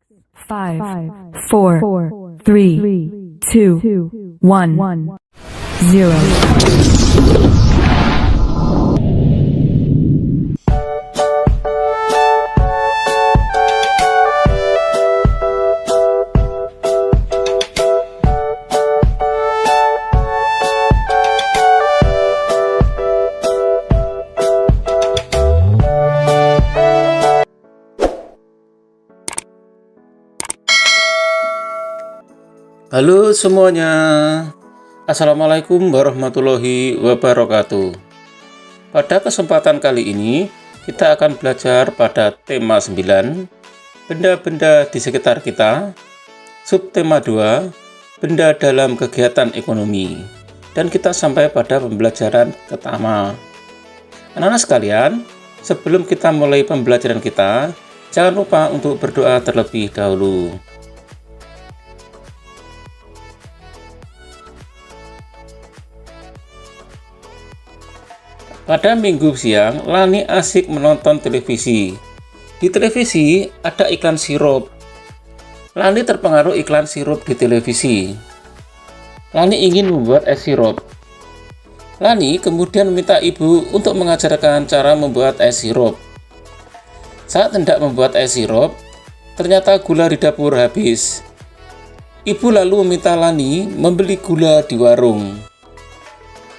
5, 4, 3, 2, 1, 0. Halo semuanya, Assalamualaikum warahmatullahi wabarakatuh. Pada kesempatan kali ini, kita akan belajar pada tema 9, benda-benda di sekitar kita, subtema 2, benda dalam kegiatan ekonomi, dan kita sampai pada pembelajaran pertama. Anak-anak sekalian, sebelum kita mulai pembelajaran kita, jangan lupa untuk berdoa terlebih dahulu. Pada minggu siang, Lani asik menonton televisi. Di televisi ada iklan sirup. Lani terpengaruh iklan sirup di televisi. Lani ingin membuat es sirup. Lani kemudian meminta ibu untuk mengajarkan cara membuat es sirup. Saat hendak membuat es sirup, ternyata gula di dapur habis. Ibu lalu meminta Lani membeli gula di warung.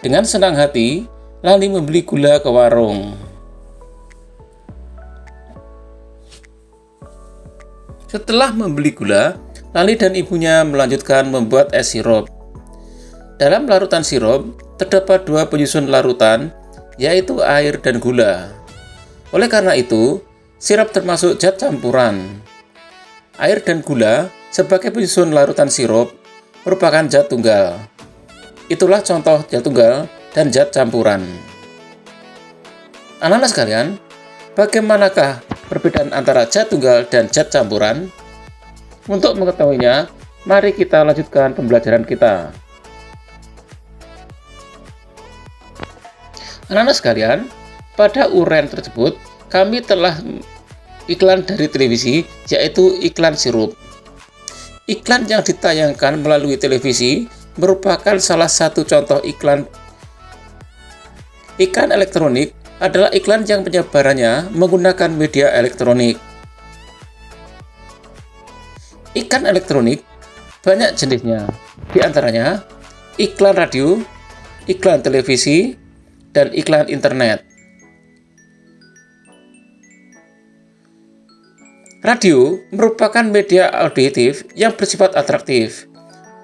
Dengan senang hati, Lani membeli gula ke warung. Setelah membeli gula, Lani dan ibunya melanjutkan membuat es sirup. Dalam larutan sirup, terdapat dua penyusun larutan, yaitu air dan gula. Oleh karena itu, sirup termasuk zat campuran. Air dan gula sebagai penyusun larutan sirup merupakan zat tunggal. Itulah contoh zat tunggal dan zat campuran. Anak-anak sekalian, bagaimanakah perbedaan antara zat tunggal dan zat campuran? Untuk mengetahuinya, mari kita lanjutkan pembelajaran kita. Anak-anak sekalian, pada uraian tersebut, kami telah iklan dari televisi, yaitu iklan sirup. Iklan yang ditayangkan melalui televisi merupakan salah satu contoh iklan. Iklan elektronik adalah iklan yang penyebarannya menggunakan media elektronik. Iklan elektronik banyak jenisnya, di antaranya iklan radio, iklan televisi, dan iklan internet. Radio merupakan media auditif yang bersifat atraktif.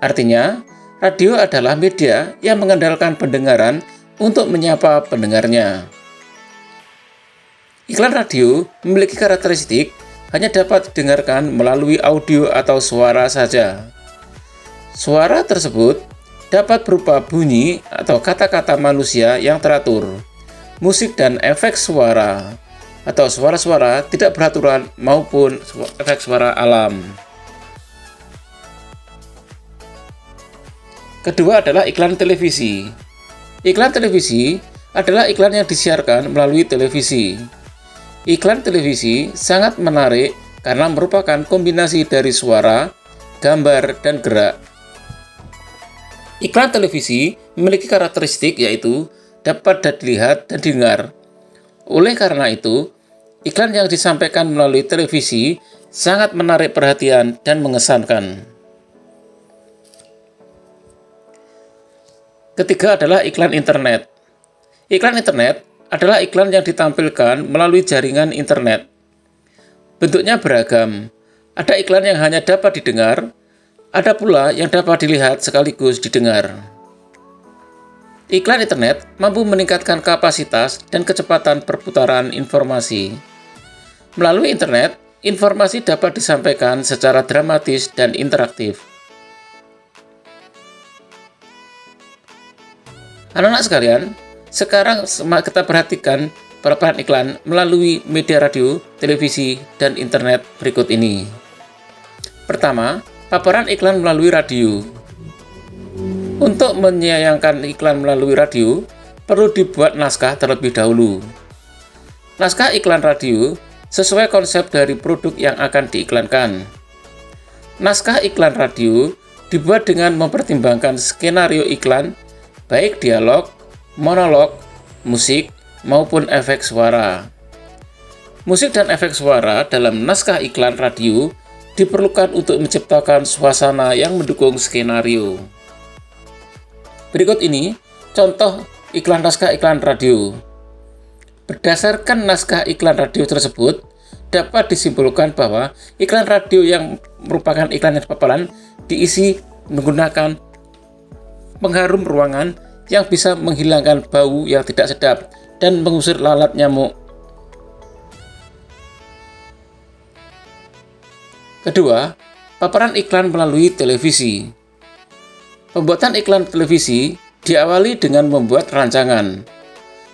Artinya, radio adalah media yang mengandalkan pendengaran untuk menyapa pendengarnya. Iklan radio memiliki karakteristik hanya dapat didengarkan melalui audio atau suara saja. Suara tersebut dapat berupa bunyi atau kata-kata manusia yang teratur, musik dan efek suara, atau suara-suara tidak beraturan maupun efek suara alam. Kedua adalah iklan televisi. Iklan televisi adalah iklan yang disiarkan melalui televisi. Iklan televisi sangat menarik karena merupakan kombinasi dari suara, gambar, dan gerak. Iklan televisi memiliki karakteristik yaitu dapat dilihat dan didengar. Oleh karena itu, iklan yang disampaikan melalui televisi sangat menarik perhatian dan mengesankan. Ketiga adalah iklan internet. Iklan internet adalah iklan yang ditampilkan melalui jaringan internet. Bentuknya beragam. Ada iklan yang hanya dapat didengar, ada pula yang dapat dilihat sekaligus didengar. Iklan internet mampu meningkatkan kapasitas dan kecepatan perputaran informasi. Melalui internet, informasi dapat disampaikan secara dramatis dan interaktif. Anak-anak sekalian, sekarang kita perhatikan paparan iklan melalui media radio, televisi, dan internet berikut ini. Pertama, paparan iklan melalui radio. Untuk menyayangkan iklan melalui radio, perlu dibuat naskah terlebih dahulu. Naskah iklan radio sesuai konsep dari produk yang akan diiklankan. Naskah iklan radio dibuat dengan mempertimbangkan skenario iklan, baik dialog, monolog, musik, maupun efek suara. Musik dan efek suara dalam naskah iklan radio diperlukan untuk menciptakan suasana yang mendukung skenario. Berikut ini contoh iklan naskah iklan radio. Berdasarkan naskah iklan radio tersebut, dapat disimpulkan bahwa iklan radio yang merupakan iklan yang paparan diisi menggunakan pengharum ruangan yang bisa menghilangkan bau yang tidak sedap dan mengusir lalat nyamuk. Kedua, paparan iklan melalui televisi. Pembuatan iklan televisi diawali dengan membuat rancangan.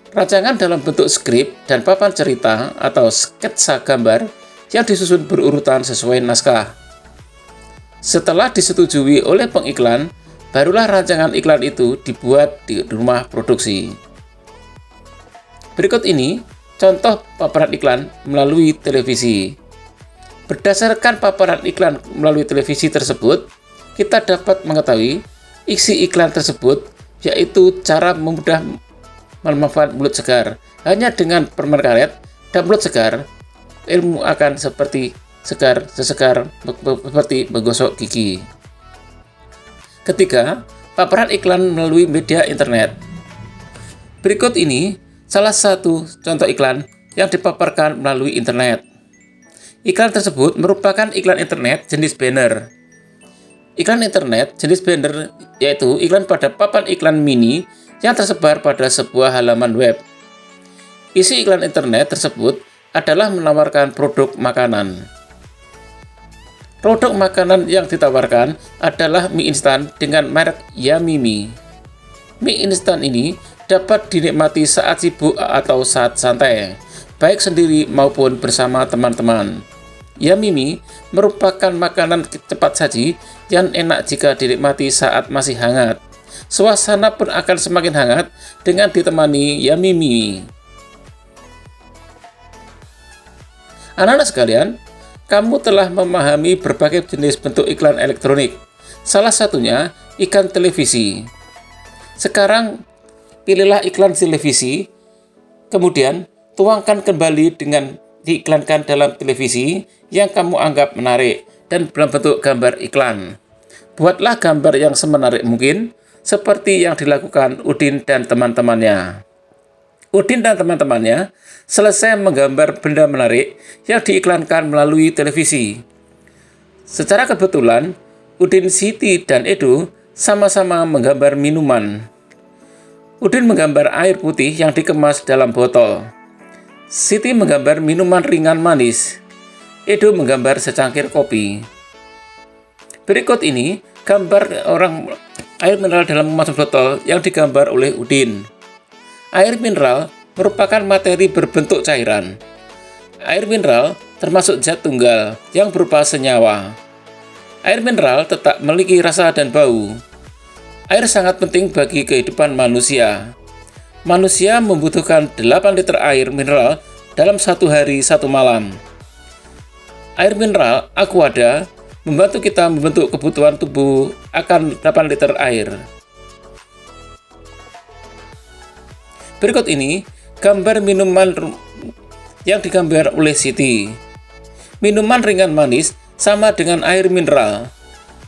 Rancangan dalam bentuk skrip dan papan cerita atau sketsa gambar yang disusun berurutan sesuai naskah. Setelah disetujui oleh pengiklan, barulah rancangan iklan itu dibuat di rumah produksi. Berikut ini contoh paparan iklan melalui televisi. Berdasarkan paparan iklan melalui televisi tersebut, kita dapat mengetahui isi iklan tersebut, yaitu cara memudah memanfaatkan mulut segar. Hanya dengan permen karet dan mulut segar, ilmu akan seperti sesekar seperti menggosok gigi. Ketiga, paparan iklan melalui media internet. Berikut ini salah satu contoh iklan yang dipaparkan melalui internet. Iklan tersebut merupakan iklan internet jenis banner. Iklan internet jenis banner yaitu iklan pada papan iklan mini yang tersebar pada sebuah halaman web. Isi iklan internet tersebut adalah menawarkan produk makanan. Produk makanan yang ditawarkan adalah mie instan dengan merek Yummy Mie. Mie instan ini dapat dinikmati saat sibuk atau saat santai, baik sendiri maupun bersama teman-teman. Yummy Mie merupakan makanan cepat saji yang enak jika dinikmati saat masih hangat. Suasana pun akan semakin hangat dengan ditemani Yummy Mie. Anak-anak sekalian, kamu telah memahami berbagai jenis bentuk iklan elektronik. Salah satunya iklan televisi. Sekarang pilihlah iklan televisi, kemudian tuangkan kembali dengan diiklankan dalam televisi yang kamu anggap menarik dan dalam bentuk gambar iklan. Buatlah gambar yang semenarik mungkin, seperti yang dilakukan Udin dan teman-temannya. Udin dan teman-temannya selesai menggambar benda menarik yang diiklankan melalui televisi. Secara kebetulan, Udin, Siti, dan Edo sama-sama menggambar minuman. Udin menggambar air putih yang dikemas dalam botol. Siti menggambar minuman ringan manis. Edo menggambar secangkir kopi. Berikut ini gambar orang air mineral dalam kemasan botol yang digambar oleh Udin. Air mineral merupakan materi berbentuk cairan. Air mineral termasuk zat tunggal yang berupa senyawa. Air mineral tetap memiliki rasa dan bau. Air sangat penting bagi kehidupan manusia. Manusia membutuhkan 8 liter air mineral dalam satu hari satu malam. Air mineral Aquada membantu kita membentuk kebutuhan tubuh akan 8 liter air. Berikut ini gambar minuman yang digambar oleh Siti. Minuman ringan manis sama dengan air mineral.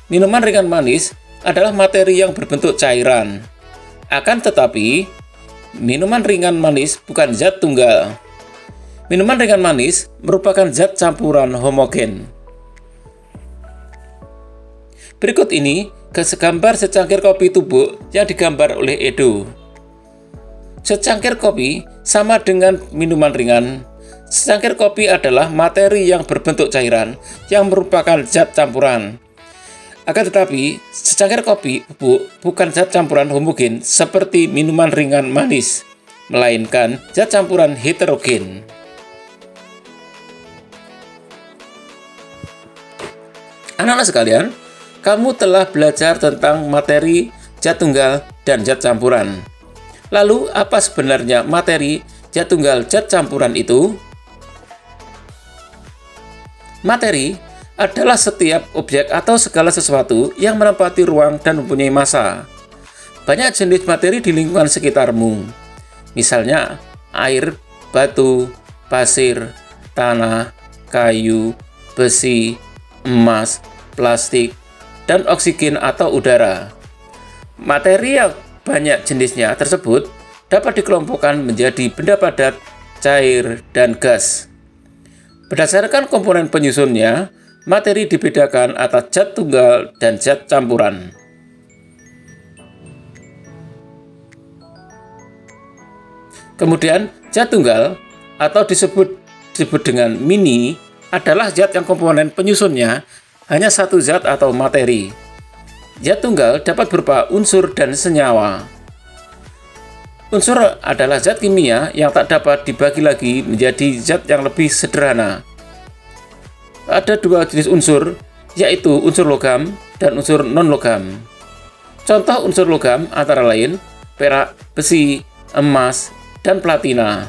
Minuman ringan manis adalah materi yang berbentuk cairan. Akan tetapi, minuman ringan manis bukan zat tunggal. Minuman ringan manis merupakan zat campuran homogen. Berikut ini gambar secangkir kopi tubruk yang digambar oleh Edo. Secangkir kopi sama dengan minuman ringan. Secangkir kopi adalah materi yang berbentuk cairan yang merupakan zat campuran. Akan tetapi, secangkir kopi bubuk bukan zat campuran homogen seperti minuman ringan manis, melainkan zat campuran heterogen. Anak-anak sekalian, kamu telah belajar tentang materi, zat tunggal, dan zat campuran. Lalu, apa sebenarnya materi, zat tunggal, zat campuran itu? Materi adalah setiap objek atau segala sesuatu yang menempati ruang dan mempunyai massa. Banyak jenis materi di lingkungan sekitarmu, misalnya air, batu, pasir, tanah, kayu, besi, emas, plastik, dan oksigen atau udara. Materi yang banyak jenisnya tersebut dapat dikelompokkan menjadi benda padat, cair, dan gas. Berdasarkan komponen penyusunnya, materi dibedakan atas zat tunggal dan zat campuran. Kemudian, zat tunggal atau disebut dengan mini adalah zat yang komponen penyusunnya hanya satu zat atau materi. Zat tunggal dapat berupa unsur dan senyawa. Unsur adalah zat kimia yang tak dapat dibagi lagi menjadi zat yang lebih sederhana. Ada dua jenis unsur, yaitu unsur logam dan unsur non-logam. Contoh unsur logam antara lain perak, besi, emas, dan platina.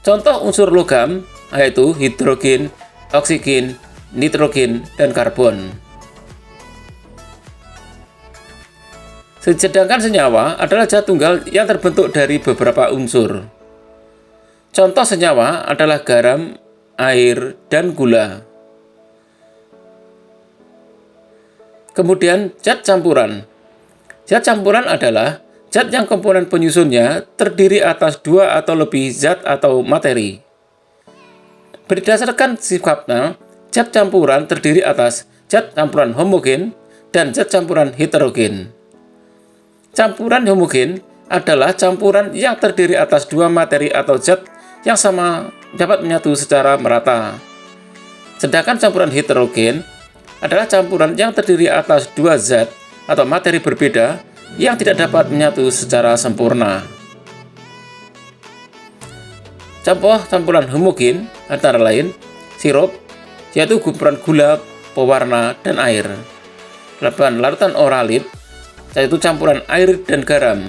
Contoh unsur logam yaitu hidrogen, oksigen, nitrogen, dan karbon. Sedangkan senyawa adalah zat tunggal yang terbentuk dari beberapa unsur. Contoh senyawa adalah garam, air, dan gula. Kemudian zat campuran. Zat campuran adalah zat yang komponen penyusunnya terdiri atas dua atau lebih zat atau materi. Berdasarkan sifatnya, zat campuran terdiri atas zat campuran homogen dan zat campuran heterogen. Campuran homogen adalah campuran yang terdiri atas dua materi atau zat yang sama dapat menyatu secara merata. Sedangkan campuran heterogen adalah campuran yang terdiri atas dua zat atau materi berbeda yang tidak dapat menyatu secara sempurna. Contoh campuran homogen antara lain sirup, yaitu gumpalan gula, pewarna, dan air. Larutan oralit, yaitu campuran air dan garam.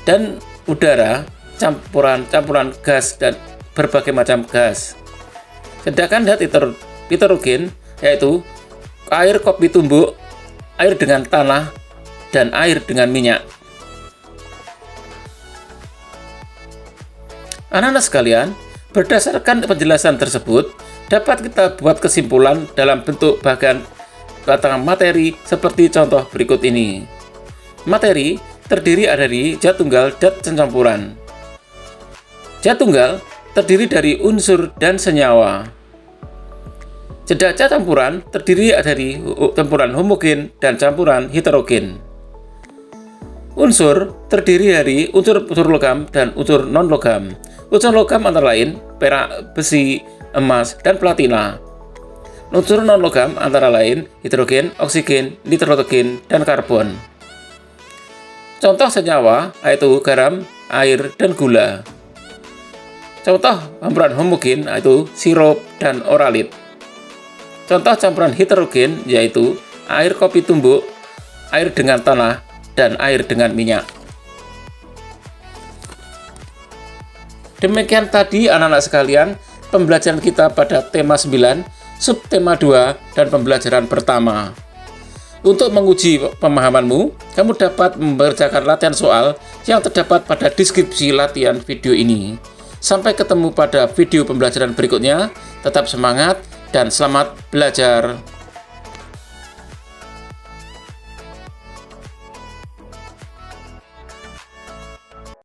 Dan udara, campuran gas dan berbagai macam gas. Sedangkan zat heterogen, yaitu air kopi tumbuk, air dengan tanah, dan air dengan minyak. Anak-anak sekalian, berdasarkan penjelasan tersebut, dapat kita buat kesimpulan dalam bentuk batang materi seperti contoh berikut ini. Materi terdiri dari zat tunggal dan campuran. Zat tunggal terdiri dari unsur dan senyawa. Zat campuran terdiri dari campuran homogen dan campuran heterogen. Unsur terdiri dari unsur logam dan unsur non-logam. Unsur logam antara lain perak, besi, emas, dan platina. Unsur non-logam antara lain hidrogen, oksigen, nitrogen, dan karbon. Contoh senyawa yaitu garam, air, dan gula. Contoh campuran homogen yaitu sirup dan oralit. Contoh campuran heterogen yaitu air kopi tumbuk, air dengan tanah, dan air dengan minyak. Demikian tadi anak-anak sekalian pembelajaran kita pada tema 9, subtema 2, dan pembelajaran pertama. Untuk menguji pemahamanmu, kamu dapat mengerjakan latihan soal yang terdapat pada deskripsi latihan video ini. Sampai ketemu pada video pembelajaran berikutnya, tetap semangat dan selamat belajar.